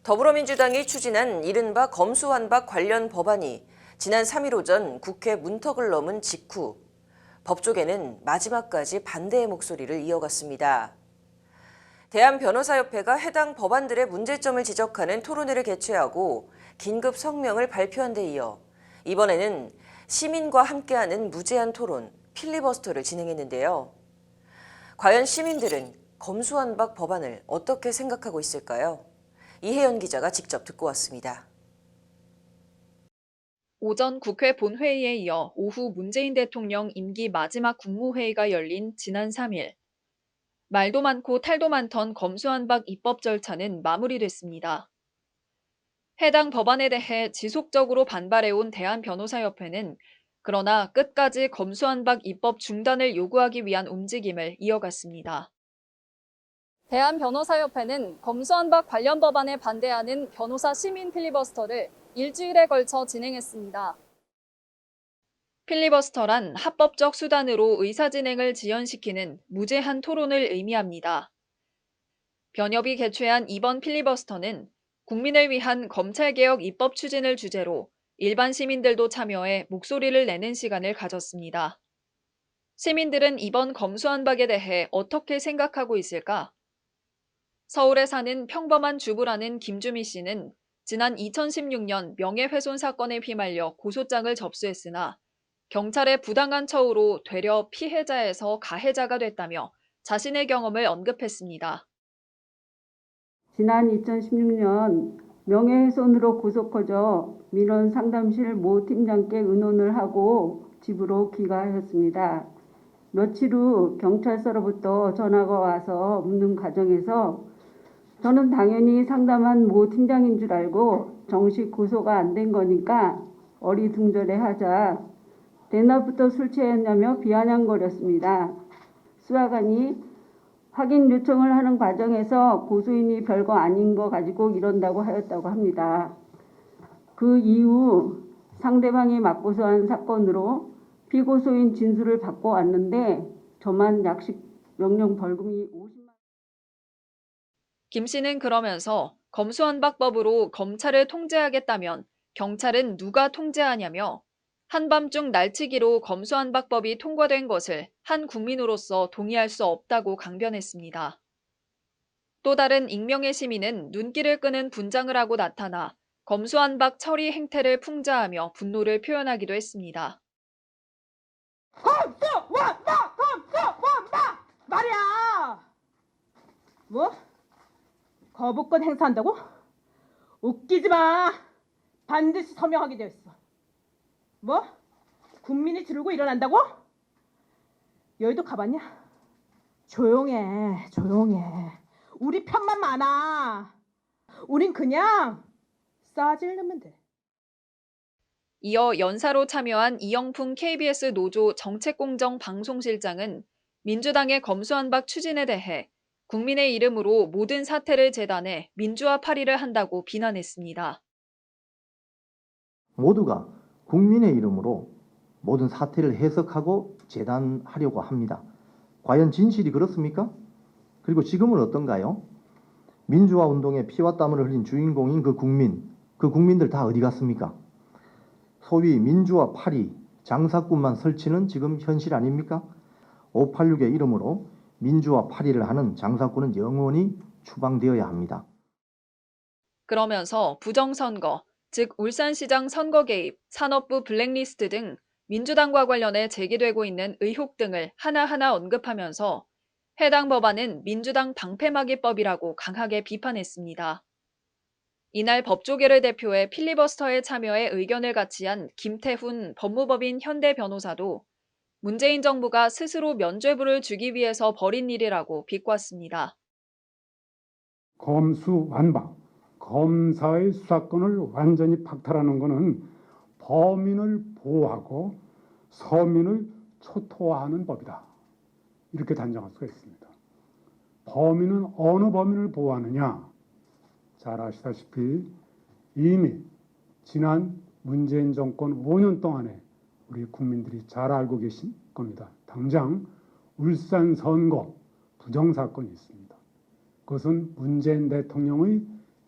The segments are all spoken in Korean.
더불어민주당이 추진한 이른바 검수완박 관련 법안이 지난 3일 오전 국회 문턱을 넘은 직후 법조계는 마지막까지 반대의 목소리를 이어갔습니다. 대한변호사협회가 해당 법안들의 문제점을 지적하는 토론회를 개최하고 긴급 성명을 발표한 데 이어 이번에는 시민과 함께하는 무제한 토론, 필리버스터를 진행했는데요. 과연 시민들은 검수완박 법안을 어떻게 생각하고 있을까요? 이혜연 기자가 직접 듣고 왔습니다. 오전 국회 본회의에 이어 오후 문재인 대통령 임기 마지막 국무회의가 열린 지난 3일. 말도 많고 탈도 많던 검수완박 입법 절차는 마무리됐습니다. 해당 법안에 대해 지속적으로 반발해온 대한변호사협회는 그러나 끝까지 검수완박 입법 중단을 요구하기 위한 움직임을 이어갔습니다. 대한변호사협회는 검수완박 관련 법안에 반대하는 변호사 시민 필리버스터를 일주일에 걸쳐 진행했습니다. 필리버스터란 합법적 수단으로 의사진행을 지연시키는 무제한 토론을 의미합니다. 변협이 개최한 이번 필리버스터는 국민을 위한 검찰개혁 입법 추진을 주제로 일반 시민들도 참여해 목소리를 내는 시간을 가졌습니다. 시민들은 이번 검수완박에 대해 어떻게 생각하고 있을까? 서울에 사는 평범한 주부라는 김주미 씨는 지난 2016년 명예훼손 사건에 휘말려 고소장을 접수했으나 경찰의 부당한 처우로 되려 피해자에서 가해자가 됐다며 자신의 경험을 언급했습니다. 지난 2016년 명예훼손으로 구속허져 민원 상담실 모 팀장께 의논을 하고 집으로 귀가하였습니다. 며칠 후 경찰서로부터 전화가 와서 묻는 과정에서 저는 당연히 상담한 모 팀장인 줄 알고 정식 고소가 안 된 거니까 어리둥절해하자 대낮부터 술 취했냐며 비아냥거렸습니다. 수사관이 확인 요청을 하는 과정에서 고소인이 별거 아닌 거 가지고 이런다고 하였다고 합니다. 그 이후 상대방이 맞고소한 사건으로 피고소인 진술을 받고 왔는데 저만 약식 명령 벌금이 50만 원. 김 씨는 그러면서 검수완박법으로 검찰을 통제하겠다면 경찰은 누가 통제하냐며 한밤중 날치기로 검수완박법이 통과된 것을 한 국민으로서 동의할 수 없다고 강변했습니다. 또 다른 익명의 시민은 눈길을 끄는 분장을 하고 나타나 검수완박 처리 행태를 풍자하며 분노를 표현하기도 했습니다. 검수완박! 검수완박! 말이야! 뭐? 거부권 행사한다고? 웃기지 마! 반드시 서명하게 되어 있어. 뭐? 국민이 지르고 일어난다고? 여의도 가봤냐? 조용해, 조용해. 우리 편만 많아. 우린 그냥 싸질르면 돼. 이어 연사로 참여한 이영풍 KBS 노조 정책공정 방송실장은 민주당의 검수완박 추진에 대해 국민의 이름으로 모든 사태를 재단해 민주화 파리를 한다고 비난했습니다. 모두가 국민의 이름으로 모든 사태를 해석하고 재단하려고 합니다. 과연 진실이 그렇습니까? 그리고 지금은 어떤가요? 민주화 운동에 피와 땀을 흘린 주인공인 그 국민들 다 어디 갔습니까? 소위 민주화 파리, 장사꾼만 설치는 지금 현실 아닙니까? 586의 이름으로 민주화 파리를 하는 장사꾼은 영원히 추방되어야 합니다. 그러면서 부정선거, 즉 울산시장 선거 개입, 산업부 블랙리스트 등 민주당과 관련해 제기되고 있는 의혹 등을 하나하나 언급하면서 해당 법안은 민주당 방패막이법이라고 강하게 비판했습니다. 이날 법조계를 대표해 필리버스터에 참여해 의견을 같이한 김태훈 법무법인 현대 변호사도 문재인 정부가 스스로 면죄부를 주기 위해서 벌인 일이라고 비꼬았습니다. 검수완박, 검사의 수사권을 완전히 박탈하는 것은 범인을 보호하고 서민을 초토화하는 법이다. 이렇게 단정할 수가 있습니다. 범인은 어느 범인을 보호하느냐? 잘 아시다시피 이미 지난 문재인 정권 5년 동안에 우리 국민들이 잘 알고 계신 겁니다. 당장 울산 선거 부정사건이 있습니다. 그것은 문재인 대통령의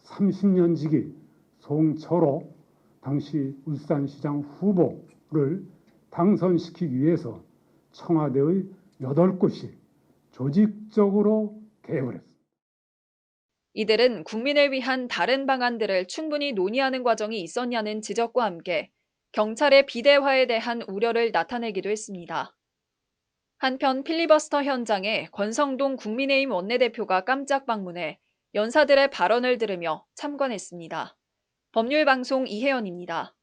30년 지기 송철호 당시 울산시장 후보를 당선시키기 위해서 청와대의 8곳이 조직적으로 개입을 했습니다. 이들은 국민을 위한 다른 방안들을 충분히 논의하는 과정이 있었냐는 지적과 함께 경찰의 비대화에 대한 우려를 나타내기도 했습니다. 한편 필리버스터 현장에 권성동 국민의힘 원내대표가 깜짝 방문해 연사들의 발언을 들으며 참관했습니다. 법률방송 이혜연입니다.